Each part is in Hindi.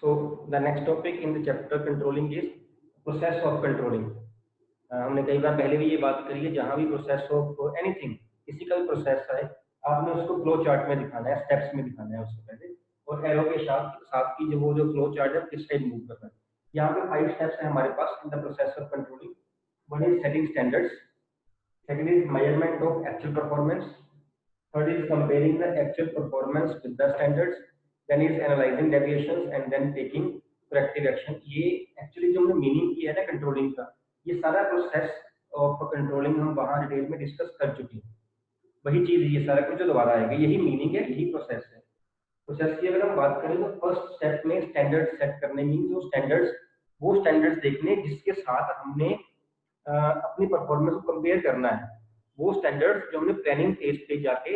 So the next topic in the chapter controlling is process of controlling. हमने कई बार पहले भी ये बात करी है, जहाँ भी प्रोसेस ऑफ एनीथिंग, किसी का भी प्रोसेस है, आपने उसको फ्लो चार्ट में दिखाना है, स्टेप्स में दिखाना है उससे पहले, और एरो के साथ की जो फ्लो चार्ट है किस साइड मूव करना है। यहाँ पे 5 स्टेप्स हैं हमारे पास in the process of controlling. One is setting standards, second is measurement of actual performance, third is comparing the actual performance with the standards, then is analysing deviations and then taking corrective action. ये एक्चुअली जो हमने मीनिंग किया है ना कंट्रोलिंग का, ये सारा प्रोसेस ऑफ कंट्रोलिंग हम वहाँ डिटेल में डिस्कस कर चुके हैं। वही चीज ये सारा कुछ जो दोबारा आएगा, यही मीनिंग है, यही प्रोसेस है। प्रोसेस की अगर हम बात करें तो फर्स्ट स्टेप में स्टैंडर्ड सेट करने मीन वो स्टैंडर्ड्स देखने जिसके साथ हमने अपनी परफॉर्मेंस को कंपेयर करना है। वो स्टैंडर्ड्स जो हमने प्लानिंग फेज पे जाके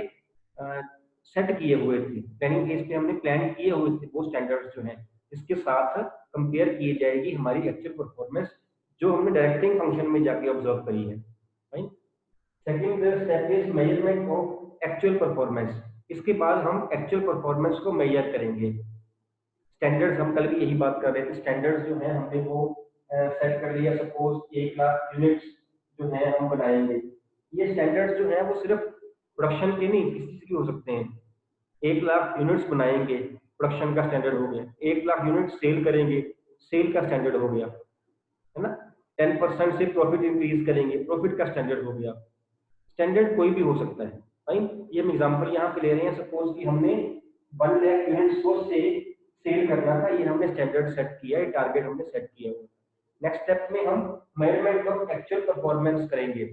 सेट किए हुए थे, प्लानिंग फेज पे हमने प्लान किए हुए थे, वो स्टैंडर्ड्स जो हैं इसके साथ कंपेयर की जाएगी हमारी एक्चुअल परफॉर्मेंस जो हमने डायरेक्टिंग फंक्शन में जाके ऑब्जर्व करी है। Right. Second step is measurement of actual performance. इसके बाद हम एक्चुअल परफॉर्मेंस को मेजर करेंगे। स्टैंडर्ड्स हम कल भी यही बात कर रहे थे, स्टैंडर्ड्स जो है हमने वो सेट कर लिया। सपोज 1 लाख यूनिट्स जो है हम बनाएंगे। ये स्टैंडर्ड्स जो है वो सिर्फ प्रोडक्शन के नहीं, किसी चीज के हो सकते हैं। 1 लाख यूनिट्स बनाएंगे, प्रोडक्शन का स्टैंडर्ड हो गया। 1 लाख यूनिट सेल करेंगे, सेल का स्टैंडर्ड हो गया, है ना। 10% से प्रॉफिट इंक्रीज करेंगे, प्रॉफिट का स्टैंडर्ड हो गया। स्टैंडर्ड कोई भी हो सकता है। राइट। ये हम एग्जांपल यहाँ पे ले रहे हैं। सपोज कि हमने 1 लाख यूनिट्स को सेल करना था, ये हमने स्टैंडर्ड सेट किया है, टारगेट हमने सेट किया हुआ। नेक्स्ट स्टेप में हम मेजरमेंट ऑफ एक्चुअल परफॉर्मेंस करेंगे।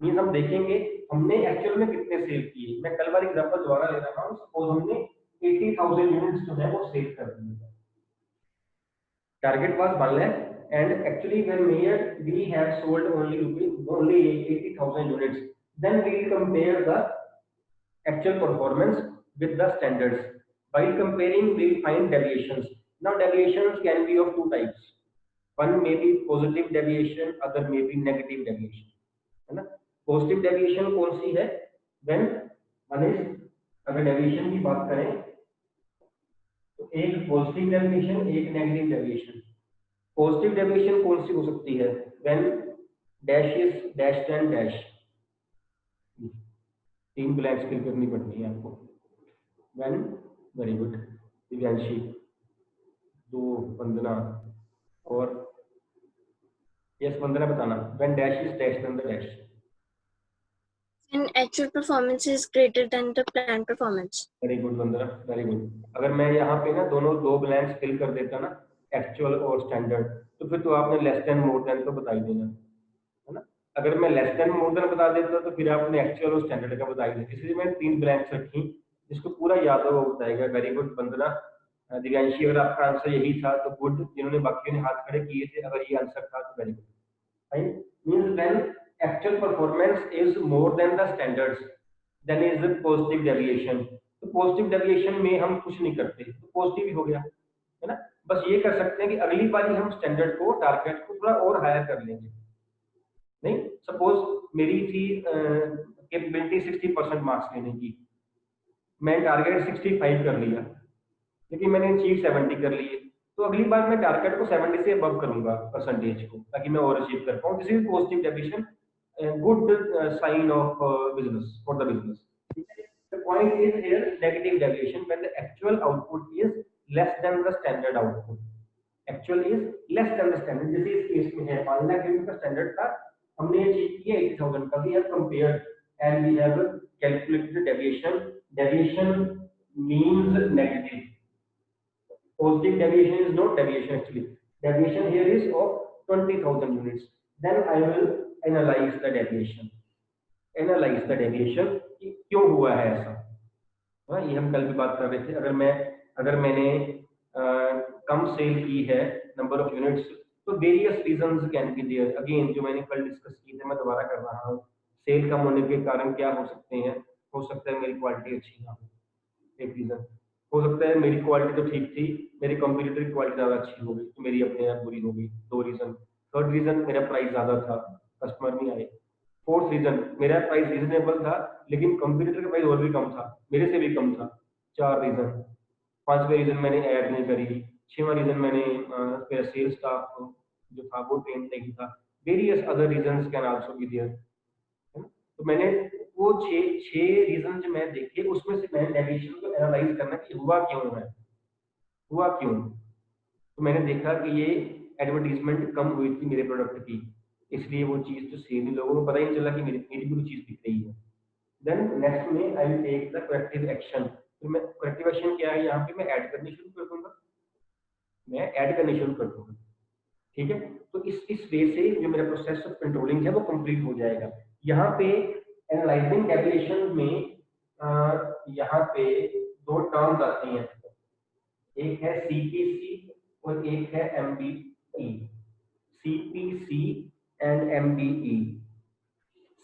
मीन हम देखेंगे हमने एक्चुअल में कितने सेल किए। मैं कल वाली एग्जांपल दोबारा ले रहा हूँ। सपोज हमने 80,000 यूनिट्स जो है वो सेल कर दिए, target was 1 lakh and actually when measured we have sold only 80,000 units. Then we will compare the actual performance with the standards. While comparing we will find deviations. Now deviations can be of two types. One may be positive deviation, other may be negative deviation, है ना। पॉजिटिव डेविएशन कौन सी है? When one is, अगर डेविएशन की बात करें तो एक पॉजिटिव डेविएशन, एक नेगेटिव डेविएशन। पॉजिटिव डेविएशन कौन सी हो सकती है? When dash is dash and dash. 3 blanks fill करनी पड़ती है आपको। When, very good Divyanshi, 2 Vandana और यस वंदना बताना। When dash is dash and the dash. When actual performance is greater than the planned performance. Very good Vandana, very good. अगर मैं यहाँ पे ना दोनों 2 ब्लैंक्स फिल कर देता ना, एक्चुअल और स्टैंडर्ड, तो फिर तो आपने लेस देन मोर देन तो बता ही देना, है ना। अगर मैं लेस देन मोर देन बता देता तो फिर आपने एक्चुअल और स्टैंडर्ड का बता ही दिया। इसलिए मैंने 3 ब्लैंक्स रखी, जिसको पूरा याद हो वो बताएगा। वेरी गुड वंदना। दिव्यांशी, अगर आपका आंसर यही था तो गुड। जिन्होंने बाकियों ने हाथ खड़े किए थे, अगर ये आंसर था तो very good. Right. Means when actual performance is more than the standards, then is positive deviation. तो पॉजिटिव डेविएशन में हम कुछ नहीं करते, तो पॉजिटिव ही हो गया, है ना। बस ये कर सकते हैं कि अगली बार हम स्टैंडर्ड को, टारगेट को थोड़ा और हायर कर लेंगे। नहीं, सपोज मेरी थी कैपेबिलिटी 60% मार्क्स लेने की, मैं टारगेट 65 कर लिया, लेकिन मैंने अचीव 70 कर लिए, तो अगली बार मैं टारगेट को 70 से अबव करूंगा परसेंटेज को, ताकि मैं और अचीव कर पाऊं। This is positive deviation, good sign of business for the business. The point is here negative deviation when the actual output is less than the standard output. Actual is less than the standard. जैसे इस केस में है 1 लाख यूनिट का स्टैंडर्ड था, हमने अचीव किया 80,000 का। We have compared and we have calculated the deviation. Deviation means negative. Positive deviation is not deviation actually. Deviation here is of 20,000 units. Then I will analyze the deviation. Analyze the deviation कि क्यों हुआ है ऐसा। हाँ, ये हम कल भी बात कर रहे थे। अगर मैंने कम सेल की है नंबर ऑफ यूनिट्स, तो various reasons can be there. Again जो मैंने कल डिस्कस की थे मैं दोबारा कर रहा हूँ। सेल कम होने के कारण क्या हो सकते हैं? हो सकता है मेरी क्वालिटी अच्छी ना हो, एक रीजन। हो सकता है मेरी क्वालिटी तो ठीक थी, मेरी कंपटीटर की क्वालिटी ज़्यादा अच्छी हो गई तो मेरी अपने आप बुरी हो गई, 2 रीजन। थर्ड रीजन, मेरा प्राइस ज़्यादा था, कस्टमर नहीं आए। फोर्थ रीजन, मेरा प्राइस रीजनेबल था लेकिन कंपटीटर का प्राइस और भी कम था, मेरे से भी कम था। 4 रीजन। 5वें रीजन, मैंने ऐड नहीं करी, 6वां रीजन मैंने मेरा सेल्स स्टाफ जो था वो ट्रेन नहीं था। Various other reasons can also be there, है ना। तो मैंने वो छह रीजन जो मैं देखे उसमें से मैंने नेविगेशन को एनालाइज करना कि हुआ क्यों है, हुआ क्यों। तो मैंने देखा कि ये एडवर्टीजमेंट कम हुई थी मेरे प्रोडक्ट की, इसलिए वो चीज़ तो सेल ही, लोगों को पता ही नहीं चला कि मेरी मेरी भी चीज़ बिक रही है। देन नेक्स्ट में I will take the corrective action. तो मैं करेक्टिव एक्शन क्या है, यहाँ पे मैं ऐड करनी शुरू कर दूंगा, मैं ऐड करनी शुरू कर दूंगा, ठीक है। तो इस वे से जो मेरा प्रोसेस ऑफ कंट्रोलिंग है वो कंप्लीट हो जाएगा। यहाँ पे एनालाइजिंग डेविएशन में यहाँ पे दो टर्म्स आती हैं, एक है सीपीसी और एक है MBE. CPC and MBE.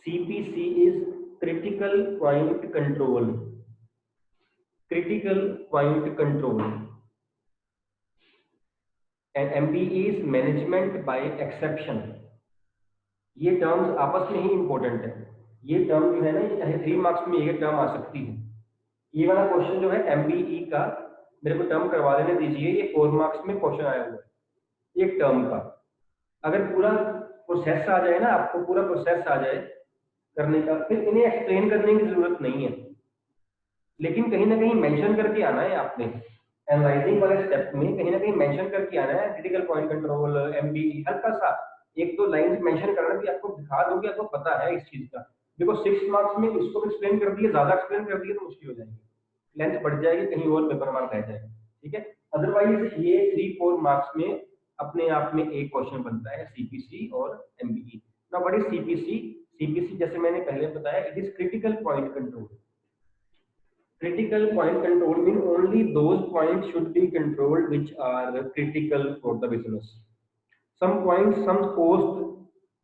CPC is critical point control, critical point control, and MBE is management by exception. ये टर्म्स आपस में ही इंपॉर्टेंट है। ये टर्म जो है ना, चाहे 3 मार्क्स में एक टर्म आ सकती है। ये वाला क्वेश्चन जो है एमबीई का, मेरे को टर्म करवा देने दीजिए, ये 4 मार्क्स में क्वेश्चन आया हुआ है एक टर्म का। अगर पूरा प्रोसेस आ जाए ना, आपको पूरा प्रोसेस आ जाए करने का, फिर इन्हें एक्सप्लेन करने की जरूरत नहीं है, लेकिन कहीं ना कहीं मेंशन करके आना है आपने। एनालाइजिंग वाले स्टेप में कहीं ना कहीं मेंशन करके आना है, क्रिटिकल पॉइंट कंट्रोल, एमबीई, हल्का सा एक दो लाइन मेंशन करना कि आपको दिखा दो कि आपको पता है इस चीज का। देखो 6 मार्क्स में इसको एक्सप्लेन कर दिए, ज्यादा एक्सप्लेन कर दिए तो मुश्किल हो जाएगी, लेंथ बढ़ जाएगी, कहीं और पेपर मार्क रह जाएगा, ठीक है। अदरवाइज ये 3-4 मार्क्स में अपने आप में एक क्वेश्चन बनता है, सीपीसी और MBE. Now what is CPC? CPC जैसे मैंने पहले बताया, it is critical point control. Critical point control means only those points should be controlled which are critical for the business. Some points, some cost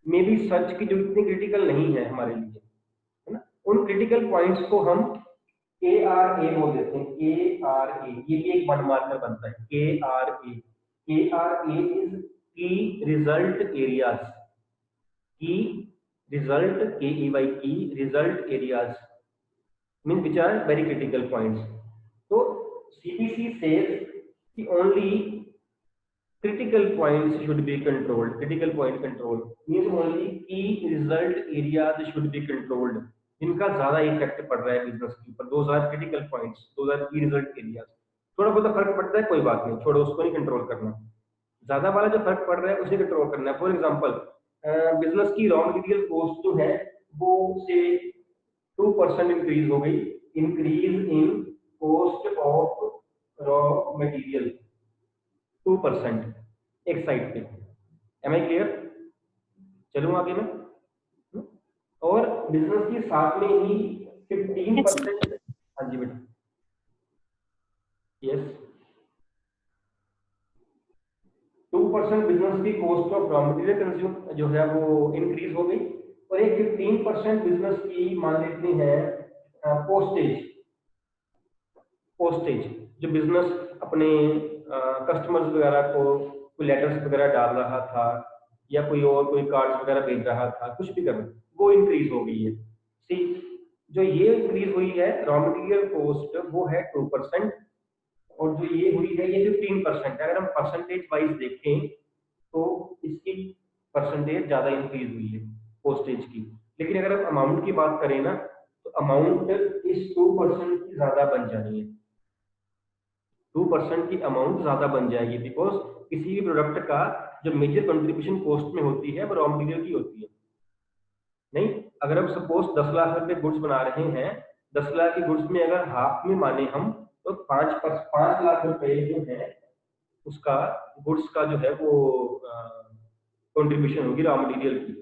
may be such कि जो इतने critical नहीं है हमारे लिए, है ना। उन critical points को हम KRA बोल देते हैं, KRA। ये भी एक 1 मार्कर बनता है, KRA। KRA is key result areas, key result, KEY, key result areas means which are very critical points. So CPC says कि only critical points should be controlled. Critical point control means only key result areas should be controlled, जिनका ज्यादा इफेक्ट पड़ रहा है बिजनेस के ऊपर। those are critical points, those are key result areas। थोड़ा बहुत फर्क पड़ता है, कोई बात नहीं, छोड़ो, उसको नहीं कंट्रोल करना। ज्यादा वाला जो फर्क पड़ रहा है उसे कंट्रोल करना है। फॉर एग्जांपल, बिजनेस की रॉ मटेरियल कॉस्ट जो है वो से 2% इंक्रीज हो गई, increase in cost of raw material 2% एक साइड पे। Am I clear? चलूँ आगे मैं। और बिजनेस की साथ में ही 15%। हाँ जी बेटा, यस, 2% बिजनेस की cost of raw material consume जो है वो इंक्रीज हो गई, और एक 15% बिजनेस की मान लेते हैं पोस्टेज। पोस्टेज जो बिजनेस अपने कस्टमर्स वगैरह को कोई लेटर्स वगैरह डाल रहा था, या कोई और कोई कार्ड्स वगैरह भेज रहा था, कुछ भी करना, वो इंक्रीज हो गई है। सी, जो ये इंक्रीज हुई है रॉ मटेरियल कॉस्ट वो है 2%, और जो ये हुई है ये 15%। अगर हम परसेंटेज वाइज देखें तो इसकी परसेंटेज ज्यादा इंक्रीज हुई है पोस्टेज की। लेकिन अगर हम अमाउंट की बात करें ना, तो अमाउंट इस 2% की ज्यादा बन जानी है, 2% की अमाउंट ज्यादा बन जाएगी, बिकॉज किसी भी प्रोडक्ट का जो मेजर कंट्रीब्यूशन कॉस्ट में होती है वो रॉ मटेरियल की होती है। नहीं, अगर हम सपोज 10 लाख रुपए गुड्स बना रहे हैं, 10 लाख की गुड्स में अगर हाफ में माने हम, तो 5 लाख रुपए जो है उसका गुड्स का जो है वो कंट्रीब्यूशन होगी रॉ मटेरियल की।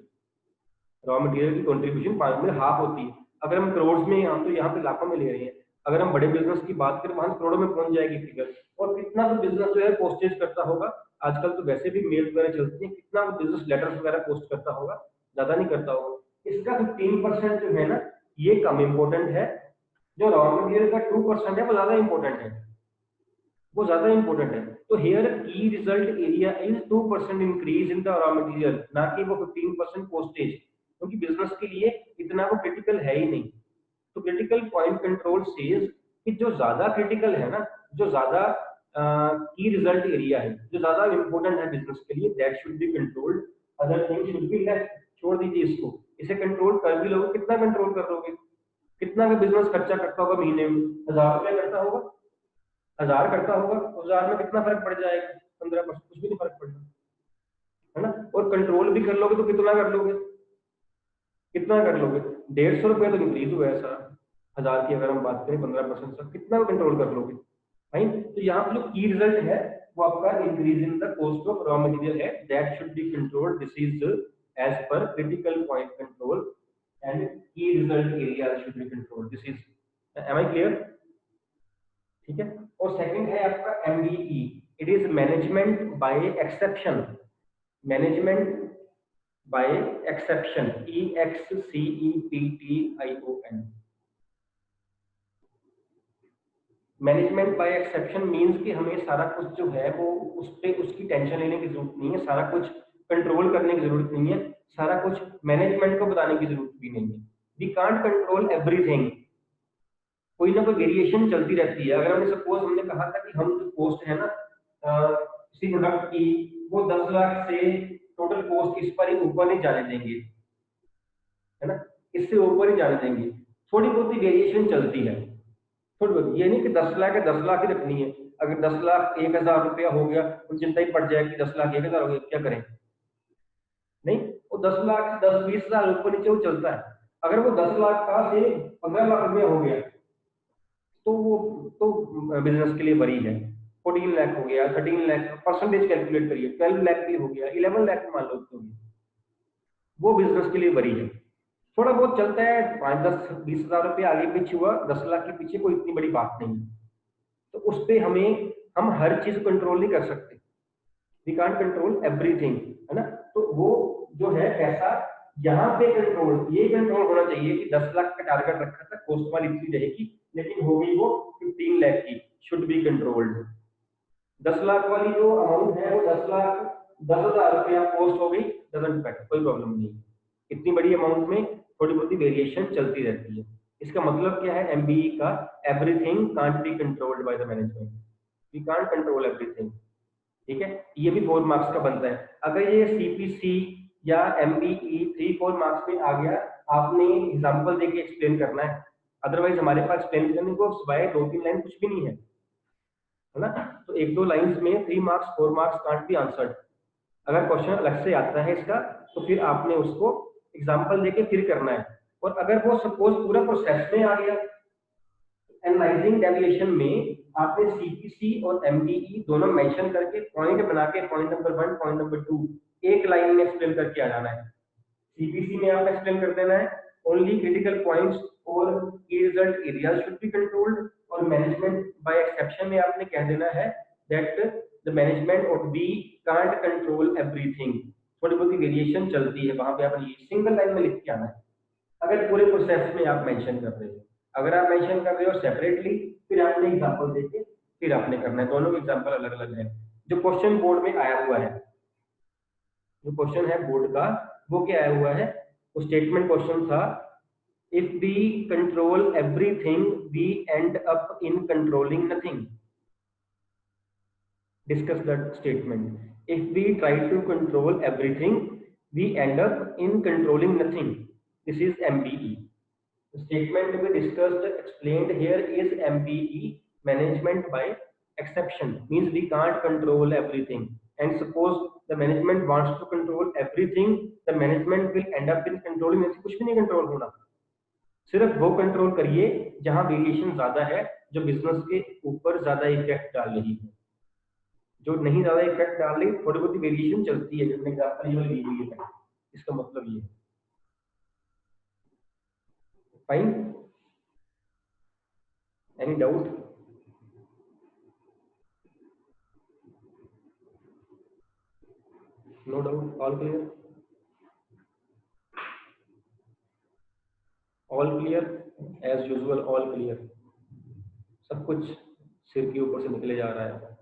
रॉ मटेरियल की कंट्रीब्यूशन 5 में हाफ होती है। अगर हम करोड़ में, हम तो यहाँ पे लाखों में ले रहे हैं, अगर हम बड़े बिजनेस की बात करें वहां करोड़ों में पहुंच जाएगी फिगर। और कितना तो बिजनेस जो है पोस्टेज करता होगा, आजकल तो वैसे भी मेल वगैरह चलती है, कितना बिजनेस लेटर्स वगैरह पोस्ट करता होगा, ज्यादा नहीं करता होगा। इसका 15% जो है ना ये कम इंपॉर्टेंट है, जो रॉ मटेरियल का 2% है वो ज्यादा इंपॉर्टेंट है, वो ज्यादा इंपॉर्टेंट है। तो हियर की result area is 2% increase in the raw material, ना कि वो 15% पोस्टेज, क्योंकि बिजनेस के लिए इतना वो क्रिटिकल है ही नहीं। तो क्रिटिकल पॉइंट कंट्रोल सेज कि जो ज्यादा क्रिटिकल है ना, जो ज्यादा की रिजल्ट एरिया है, जो ज्यादा इंपॉर्टेंट है बिजनेस के लिए, that should be controlled, other thing should be left. छोड़ दीजिए इसको, इसे कंट्रोल कर भी लोगे, कितना कंट्रोल कर लोगे? कितना का बिजनेस खर्चा करता होगा महीने में? 1000 रुपया करता होगा, 1000 करता होगा, 1000 में कितना फर्क पड़ जाएगा? 15%, कुछ भी नहीं फर्क पड़ना, है ना? और कंट्रोल भी कर लोगे तो कितना कर लोगे? कितना कर लोगे? 150 रुपया तो इंक्रीज हुआ है सारा, 1000 की अगर हम बात करें 15% से, कितना कंट्रोल कर लोगे भाई? तो यहाँ पे जो की रिजल्ट है वो आपका increase in the cost of raw material है, that should be controlled, this is as per critical point control, and key result area should be controlled, this is, am I clear? ठीक है। और सेकंड है आपका MBE, it is management by exception, management by exception, EXCEPTION। Management by exception means कि हमें सारा कुछ जो है वो उस पे उसकी टेंशन लेने की जरूरत नहीं है, सारा कुछ कंट्रोल करने की जरूरत नहीं है, सारा कुछ मैनेजमेंट को बताने की जरूरत भी नहीं है। वी कांट कंट्रोल एवरीथिंग, कोई ना कोई वेरिएशन चलती रहती है। अगर हमने सपोज हमने कहा था कि हम जो कॉस्ट है ना किसी प्रोडक्ट की, वो 10 लाख से टोटल कॉस्ट इस पर ही ऊपर नहीं जाने देंगे, है ना, इससे ऊपर ही जाने देंगे, थोड़ी बहुत ही वेरिएशन चलती है, थोड़ी बहुत, ये नहीं कि 10 लाख है 10 लाख ही रखनी है। अगर 10 लाख 1000 रुपया हो गया तो चिंता ही पड़ जाएगी, 10 लाख 1000 हो गया क्या करें? नहीं, वो 10 लाख 10-20 हजार ऊपर नीचे वो चलता है। अगर वो 10 लाख का से 15 लाख रुपया हो गया तो वो तो बिजनेस के लिए बड़ी है। 14 लाख हो गया, 13 लाख, परसेंटेज कैलकुलेट करिए, 12 लाख भी हो गया, 11 लाख मान लो तो वो बिजनेस के लिए बड़ी है। थोड़ा बहुत चलता है, 5-10-20 हजार रुपये आगे पीछे हुआ, 10 लाख के पीछे कोई इतनी बड़ी बात नहीं है। तो उस पे हम हर चीज कंट्रोल नहीं कर सकते, वी कांट कंट्रोल एवरीथिंग, है ना? तो वो जो है पैसा यहाँ पे कंट्रोल, ये कंट्रोल होना चाहिए कि 10 लाख का टारगेट रखा था, कॉस्ट वाली इतनी रहेगी, लेकिन होगी वो 15 लाख की, शुड बी कंट्रोल्ड। 10 लाख वाली जो अमाउंट है वो 10 लाख 10,000 रुपया कॉस्ट हो गई, डजंट मैटर, कोई प्रॉब्लम नहीं। इतनी बड़ी अमाउंट में थोड़ी बहुत वेरिएशन चलती रहती है। इसका मतलब क्या है एमबीई का? Everything can't be controlled by the management, we can't control everything. ठीक है, ये भी 4 मार्क्स का बनता है। अगर ये सीपीसी या एमबीई 3-4 मार्क्स में आ गया, आपने एग्जांपल देके एक्सप्लेन करना है, अदरवाइज हमारे पास एक्सप्लेन करने को सिवाय 2-3 लाइन कुछ भी नहीं है, है ना? तो 1-2 लाइंस में 3 marks 4 marks can't be answered. अगर क्वेश्चन अलग से आता है इसका तो फिर आपने उसको एग्जांपल देके फिर करना है। और अगर वो सपोज पूरा प्रोसेस में आ गया, एनालाइजिंग डेविएशन में आपने सीपीसी और एमडीई दोनों मेंशन करके पॉइंट बना के, पॉइंट नंबर 1 पॉइंट नंबर 2 एक लाइन में एक्सप्लेन करके आ जाना है। सीपीसी में आप एक्सप्लेन कर देना है ओनली क्रिटिकल पॉइंट्स और की result area should be controlled, और मैनेजमेंट बाय एक्सेप्शन में आपने कह देना है दैट द मैनेजमेंट और बी कांट कंट्रोल एवरीथिंग, थोड़ी बहुत वेरिएशन चलती है, वहां पे आपने ये सिंगल लाइन में लिख के आना है। अगर पूरे प्रोसेस में आप मेंशन कर रहे हो, अगर आप मेंशन कर रहे हो सेपरेटली, फिर आपने एग्जांपल देके फिर आपने करना है, दोनों एग्जांपल अलग अलग है। जो क्वेश्चन बोर्ड में आया हुआ है, जो क्वेश्चन है बोर्ड का, वो क्या आया हुआ है? वो स्टेटमेंट क्वेश्चन था, if we control everything we end up in controlling nothing, discuss that statement. If we try to control everything, we end up in controlling nothing. This is MBE. The statement to be discussed, explained here is MBE, management by exception. Means we can't control everything. And suppose the management wants to control everything, the management will end up in controlling nothing. कुछ भी नहीं कंट्रोल होना, सिर्फ वो कंट्रोल करिए जहां वेरिएशन ज्यादा है, जो बिजनेस के ऊपर ज्यादा इफेक्ट डाल रही है। जो नहीं ज्यादा इफेक्ट डाल रही, थोड़ी बहुत वेरिएशन चलती है, जैसे एग्जांपल ये ली हुई है, इसका मतलब ये है। Fine, any doubt? No doubt, all clear? All clear, as usual all clear, सब कुछ सिर के ऊपर से निकले जा रहा है।